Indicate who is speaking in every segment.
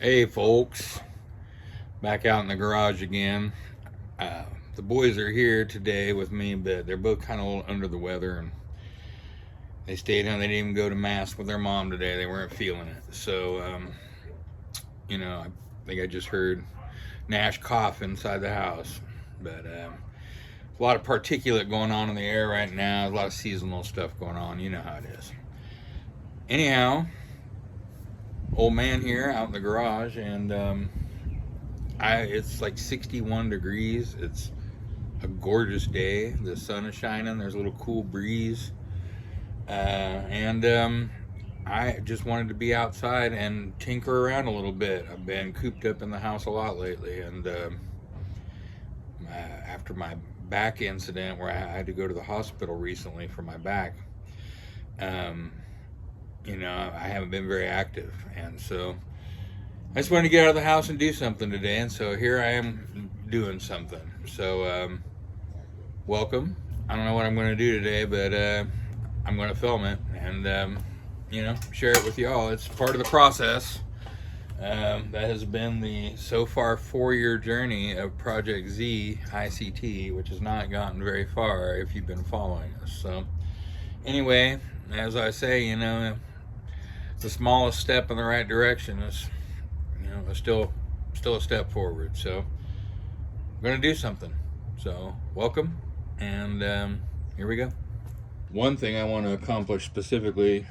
Speaker 1: Hey folks, back out in the garage again. The boys are here today with me, but they're both kind of a little under the weather, and they stayed home. They didn't even go to mass with their mom today. They weren't feeling it. So, I think I just heard Nash cough inside the house. But a lot of particulate going on in the air right now. A lot of seasonal stuff going on. You know how it is. Anyhow, old man here out in the garage, and it's like 61 degrees. It's a gorgeous day. The sun is shining. There's a little cool breeze. And I just wanted to be outside and tinker around a little bit. I've been cooped up in the house a lot lately. And after my back incident where I had to go to the hospital recently for my back, I haven't been very active. And so I just wanted to get out of the house and do something today. And so here I am doing something. So, welcome. I don't know what I'm going to do today, but I'm going to film it and, share it with y'all. It's part of the process. That has been the so far 4-year journey of Project Z ICT, which has not gotten very far if you've been following us. So anyway, as I say, the smallest step in the right direction is, still a step forward. So I'm going to do something. So welcome, and here we go. One thing I want to accomplish specifically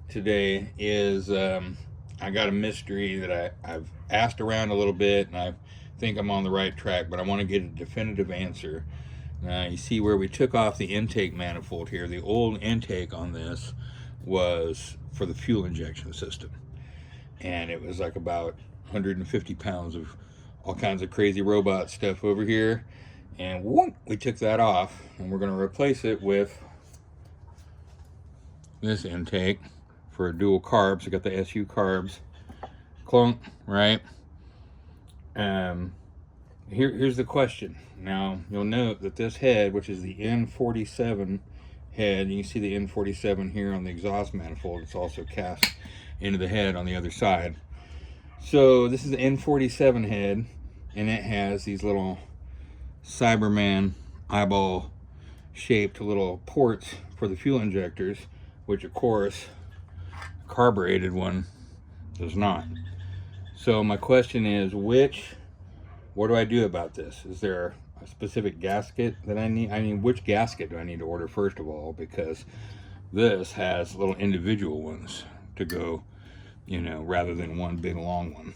Speaker 1: today is I got a mystery that I've asked around a little bit, and I think I'm on the right track, but I want to get a definitive answer. Now, you see where we took off the intake manifold here. The old intake on this was for the fuel injection system, and it was like about 150 pounds of all kinds of crazy robot stuff over here, and we took that off, and we're going to replace it with this intake for dual carbs. I got the SU carbs, clunk, right? Here's the question. Now, you'll note that this head, which is the N47 head, and you see the N47 here on the exhaust manifold, it's also cast into the head on the other side. So this is the N47 head, and it has these little Cyberman eyeball shaped little ports for the fuel injectors, which of course a carbureted one does not. So my question is, what do I do about this? Is there a specific gasket that I need? I mean, which gasket do I need to order first of all? Because this has little individual ones to go, rather than one big long one.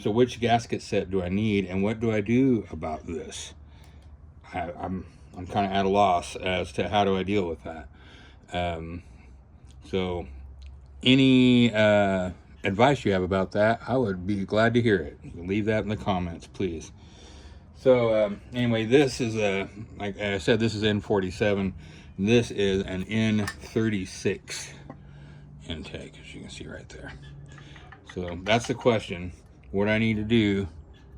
Speaker 1: So which gasket set do I need, and what do I do about this? I'm kind of at a loss as to how do I deal with that. So any advice you have about that, I would be glad to hear it. Leave that in the comments, please. So anyway, this is like I said, this is N47. This is an N36 intake, as you can see right there. So that's the question. What I need to do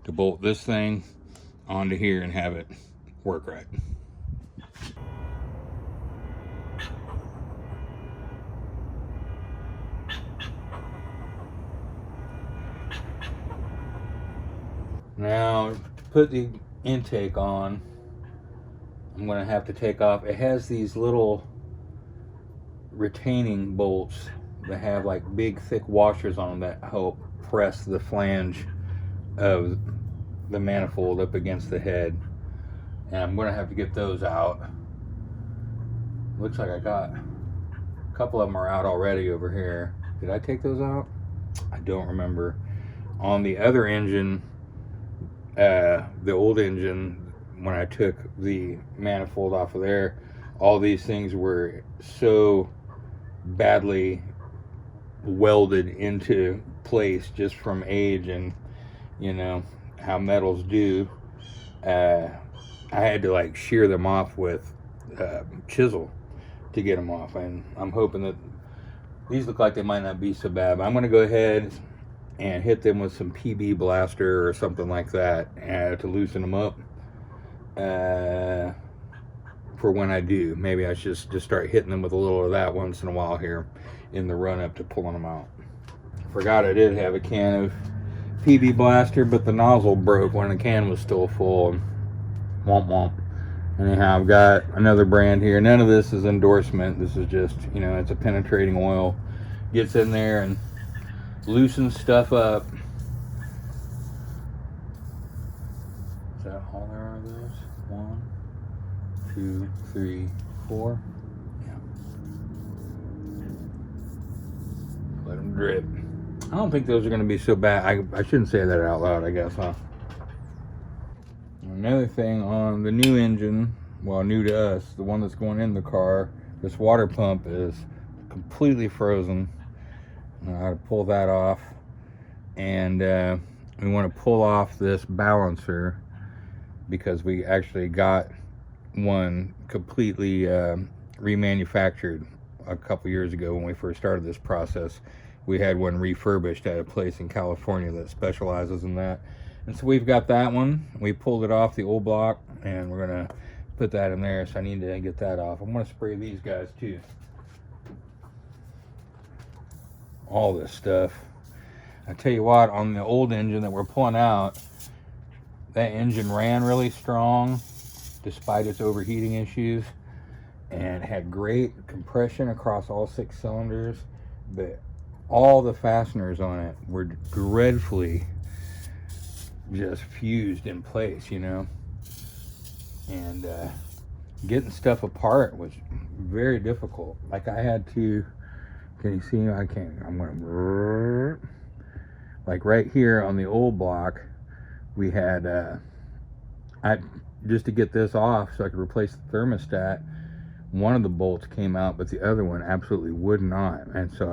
Speaker 1: to bolt this thing onto here and have it work right. Now, to put the intake on, I'm going to have to take off. It has these little retaining bolts that have like big thick washers on them that help press the flange of the manifold up against the head. And I'm going to have to get those out. Looks like I got a couple of them are out already over here. Did I take those out? I don't remember. On the other engine, the old engine, when I took the manifold off of there, all these things were so badly welded into place just from age and how metals do. I had to like shear them off with chisel to get them off, and I'm hoping that these look like they might not be so bad, but I'm going to go ahead and hit them with some PB Blaster or something like that to loosen them up for when I do. Maybe I should just start hitting them with a little of that once in a while here in the run up to pulling them out. Forgot I did have a can of PB Blaster, but the nozzle broke when the can was still full. And womp womp. Anyhow, I've got another brand here. None of this is endorsement. This is just, you know, it's a penetrating oil. Gets in there and loosens stuff up. Is that all there are of those? 1, 2, 3, 4. Yeah. Let them drip. I don't think those are going to be so bad. I shouldn't say that out loud, I guess, huh? Another thing on the new engine, well, new to us, the one that's going in the car, this water pump is completely frozen. I had to pull that off, and we want to pull off this balancer because we actually got one completely remanufactured a couple years ago when we first started this process. We had one refurbished at a place in California that specializes in that. And so we've got that one. We pulled it off the old block, and we're going to put that in there, so I need to get that off. I'm going to spray these guys too. All this stuff. I tell you what, on the old engine that we're pulling out, that engine ran really strong despite its overheating issues, and had great compression across all 6 cylinders, but all the fasteners on it were dreadfully just fused in place, you know, and getting stuff apart was very difficult. Like I had to, can you see? I can't, I'm gonna, like right here on the old block, we had, just to get this off so I could replace the thermostat, one of the bolts came out, but the other one absolutely would not. And so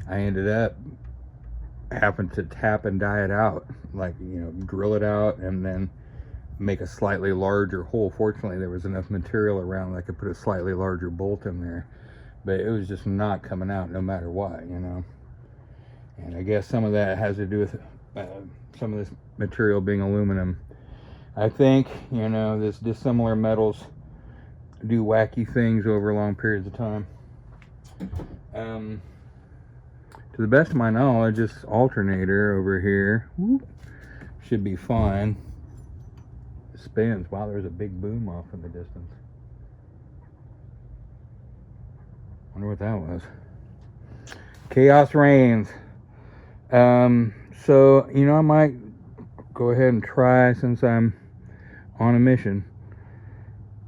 Speaker 1: I ended up having to tap and die it out, like, you know, drill it out and then make a slightly larger hole. Fortunately, there was enough material around that I could put a slightly larger bolt in there, but it was just not coming out no matter what, you know. And I guess some of that has to do with some of this material being aluminum. I think, you know, this dissimilar metals do wacky things over long periods of time. To the best of my knowledge, this alternator over here should be fine. It spins. Wow, there's a big boom off in the distance. Wonder what that was. Chaos reigns. So, you know, I might go ahead and try, since I'm on a mission,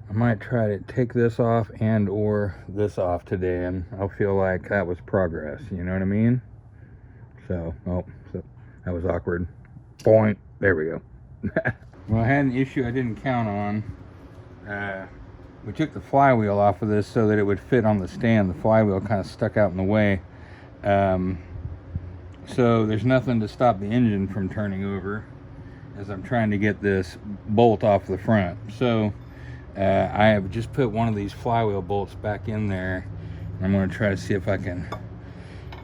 Speaker 1: I might try to take this off and or this off today, and I'll feel like that was progress, you know what I mean? So, oh, so that was awkward. Point. There we go. Well, I had an issue I didn't count on. We took the flywheel off of this so that it would fit on the stand. The flywheel kind of stuck out in the way. So there's nothing to stop the engine from turning over as I'm trying to get this bolt off the front. So I have just put one of these flywheel bolts back in there. I'm going to try to see if I can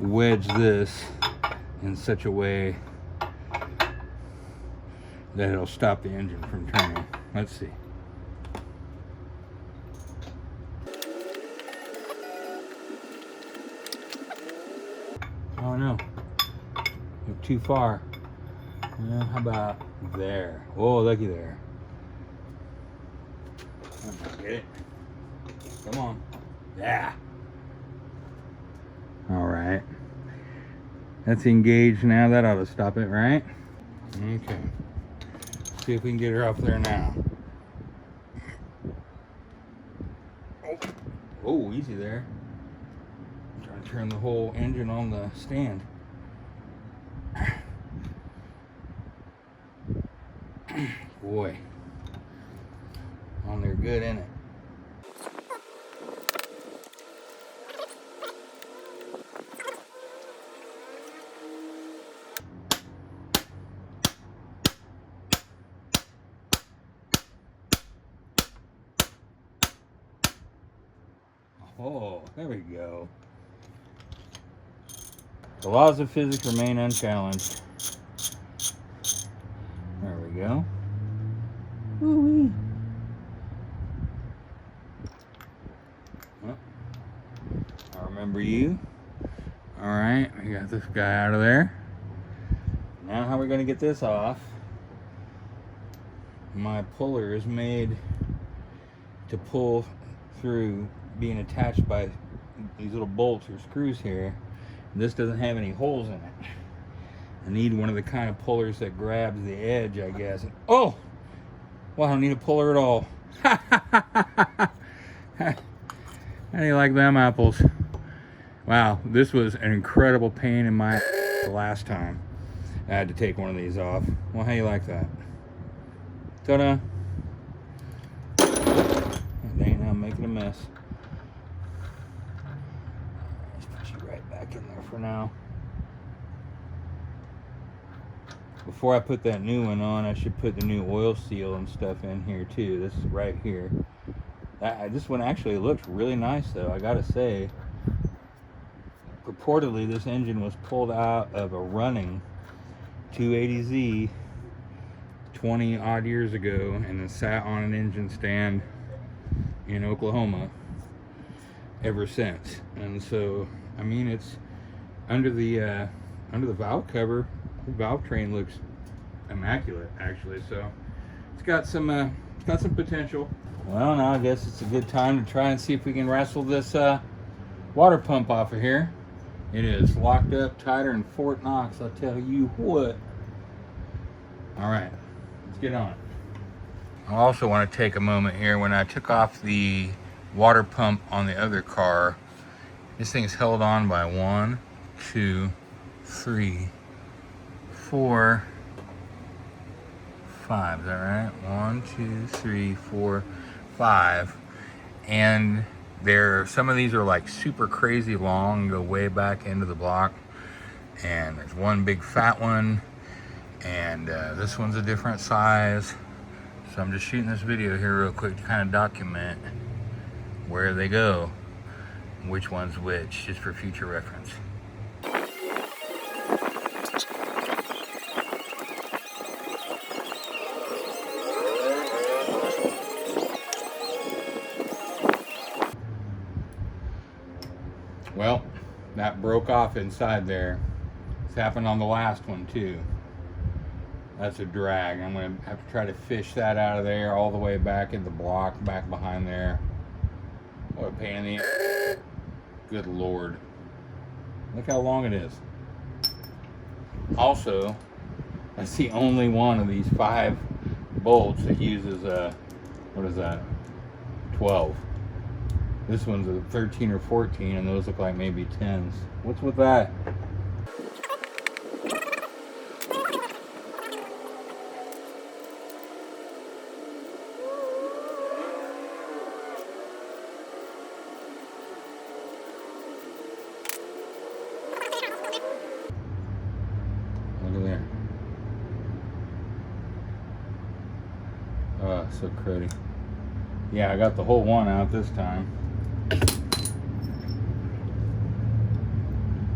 Speaker 1: wedge this in such a way that it'll stop the engine from turning. Let's see. Oh no, went too far. Yeah, how about there? Oh, looky there. Get it? Come on. Yeah. All right. That's engaged now. That ought to stop it, right? Okay. See if we can get her up there now. Oh, easy there. I'm trying to turn the whole engine on the stand. Boy. On there good, ain't it? Oh, there we go. The laws of physics remain unchallenged. There we go. Woo-wee. Well, I remember you. All right, we got this guy out of there. Now how we're gonna get this off? My puller is made to pull through, being attached by these little bolts or screws here. This doesn't have any holes in it. I need one of the kind of pullers that grabs the edge, I guess. Oh! Well, I don't need a puller at all. How do you like them apples? Wow, this was an incredible pain in my the last time I had to take one of these off. Well, how do you like that? Ta-da! Oh, dang, I'm making a mess. Let's put you right back in there for now. Before I put that new one on, I should put the new oil seal and stuff in here too. This is right here. This one actually looks really nice though, I gotta say. Purportedly, this engine was pulled out of a running 280Z 20 odd years ago and then sat on an engine stand in Oklahoma ever since. And so, I mean, it's under the valve cover. The valve train looks immaculate, actually. So it's got some potential. Well, now I guess it's a good time to try and see if we can wrestle this water pump off of here. It is locked up tighter than Fort Knox, I'll tell you what. All right, let's get on it. I also want to take a moment here. When I took off the water pump on the other car, this thing is held on by 1, 2, 3, 4, 5. Is that right? 1, 2, 3, 4, 5. And some of these are like super crazy long, go way back into the block. And there's one big fat one, and this one's a different size. So I'm just shooting this video here real quick to kind of document where they go, which one's which, just for future reference. Well, that broke off inside there. It's happened on the last one too. That's a drag. I'm going to have to try to fish that out of there all the way back in the block, back behind there. What a pain in the ass. Good Lord. Look how long it is. Also, that's the only one of these 5 bolts that uses what is that? 12. This one's a 13 or 14, and those look like maybe 10s. What's with that? Look at there. Oh, so cruddy. Yeah, I got the whole one out this time.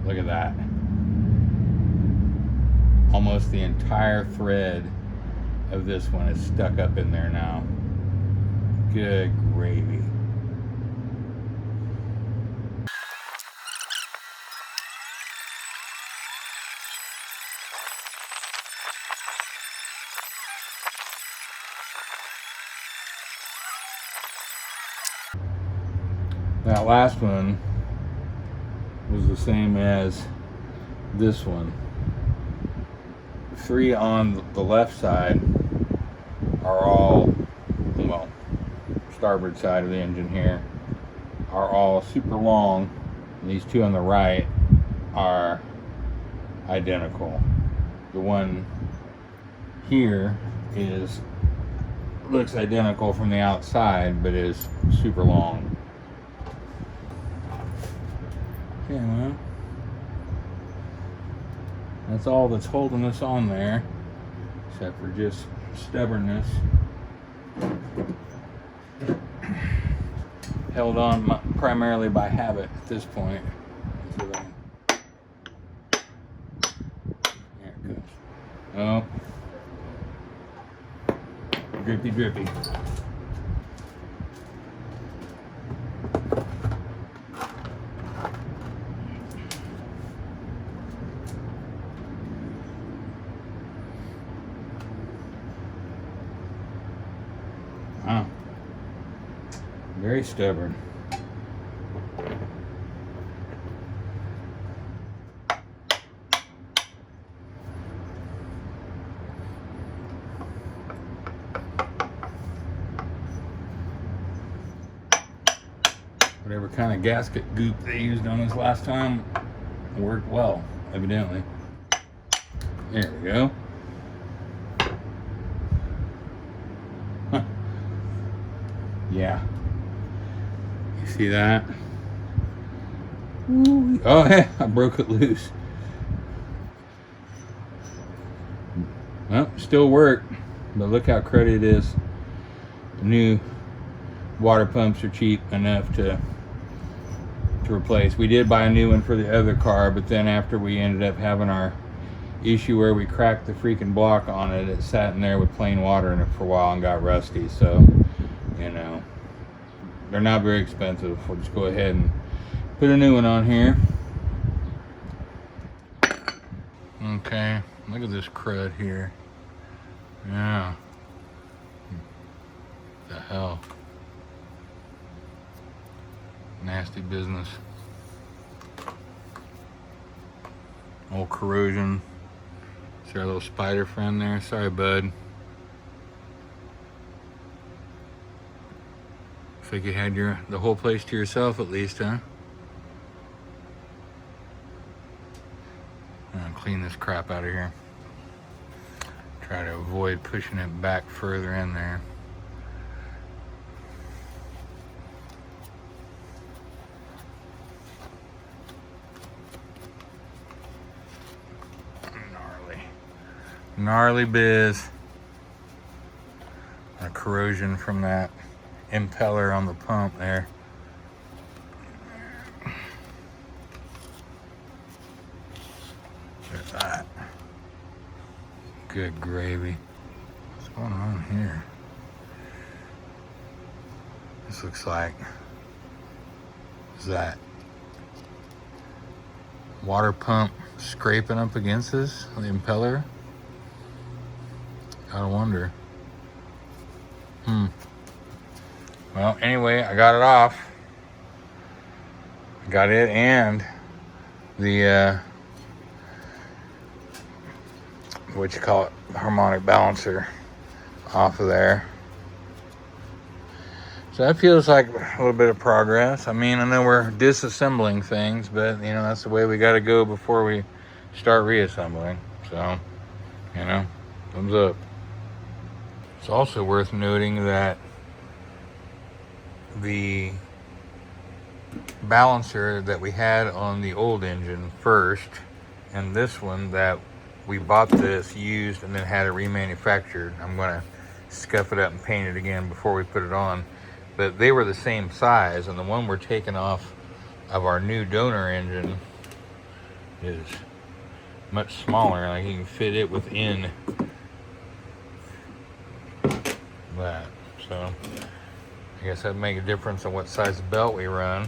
Speaker 1: Look at that. Almost the entire thread of this one is stuck up in there now. Good gravy. That last one was the same as this one. 3 on the left side are all, well, starboard side of the engine here, are all super long. And these 2 on the right are identical. The one here looks identical from the outside, but is super long. Okay, well, that's all that's holding us on there, except for just stubbornness. Held on primarily by habit at this point. There it goes. Oh, drippy, drippy. Wow. Very stubborn. Whatever kind of gasket goop they used on us last time worked well, evidently. There we go. Huh. Yeah. You see that? Ooh. Oh, yeah, I broke it loose. Well, still worked, but look how cruddy it is. The new water pumps are cheap enough to replace. We did buy a new one for the other car, but then after we ended up having our issue where we cracked the freaking block on it, it sat in there with plain water in it for a while and got rusty. So, you know, they're not very expensive. We'll just go ahead and put a new one on here. Okay, look at this crud here. Yeah. What the hell? Nasty business. Old corrosion. See our little spider friend there? Sorry, bud. Looks like you had the whole place to yourself at least, huh? I'm gonna clean this crap out of here. Try to avoid pushing it back further in there. Gnarly biz. A corrosion from that impeller on the pump there. There's that. Good gravy. What's going on here? This looks like, is that water pump scraping up against this, the impeller? Gotta wonder. Well, anyway, I got it off. Got it and the what you call it, harmonic balancer off of there. So that feels like a little bit of progress. I mean, I know we're disassembling things, but you know, that's the way we gotta go before we start reassembling. So, you know, thumbs up. It's also worth noting that the balancer that we had on the old engine first, and this one that we bought this used and then had it remanufactured. I'm gonna scuff it up and paint it again before we put it on. But they were the same size, and the one we're taking off of our new donor engine is much smaller. Like you can fit it within that. So I guess that'd make a difference on what size belt we run.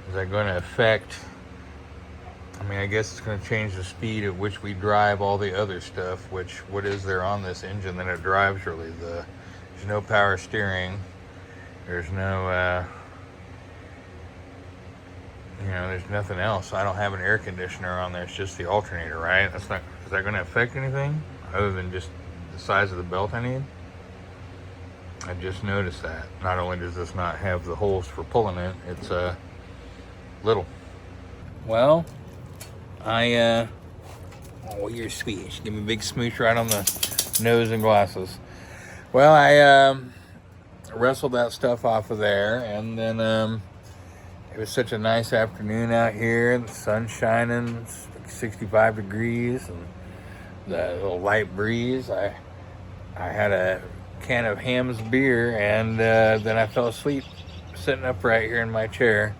Speaker 1: Is that going to affect, I mean, I guess it's going to change the speed at which we drive all the other stuff, which what is there on this engine that it drives really? There's no power steering. There's no, you know, there's nothing else. I don't have an air conditioner on there. It's just the alternator, right? That's not, is that going to affect anything other than just the size of the belt I need? I just noticed that. Not only does this not have the holes for pulling it, it's little. Well, oh, you're sweet. Give me a big smooch right on the nose and glasses. Well, I wrestled that stuff off of there, and then it was such a nice afternoon out here. The sun's shining, 65 degrees, and the little light breeze. I had a can of Ham's beer, and then I fell asleep sitting upright here in my chair,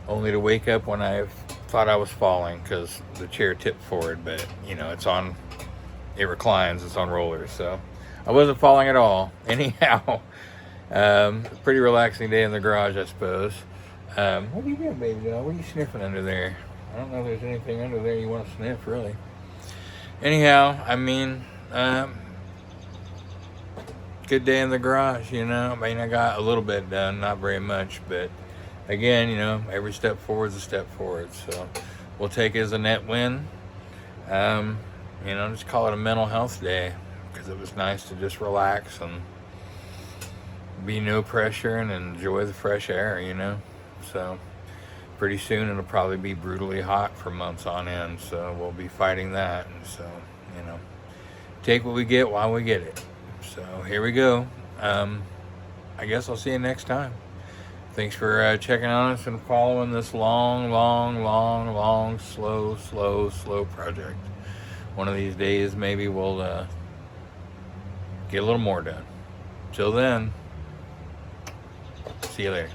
Speaker 1: only to wake up when I thought I was falling because the chair tipped forward. But you know, it reclines, it's on rollers, so I wasn't falling at all. Anyhow, pretty relaxing day in the garage, I suppose. What are you doing, baby doll? What are you sniffing under there? I don't know if there's anything under there you want to sniff, really. Anyhow, I mean, good day in the garage, you know. I mean, I got a little bit done, not very much, but again, you know, every step forward is a step forward. So we'll take it as a net win. You know, just call it a mental health day, because it was nice to just relax and be no pressure and enjoy the fresh air, you know. So pretty soon it'll probably be brutally hot for months on end, so we'll be fighting that. And so, you know, take what we get while we get it. So here we go. I guess I'll see you next time. Thanks for checking on us and following this long, slow project. One of these days, maybe we'll get a little more done. Till then, see you later.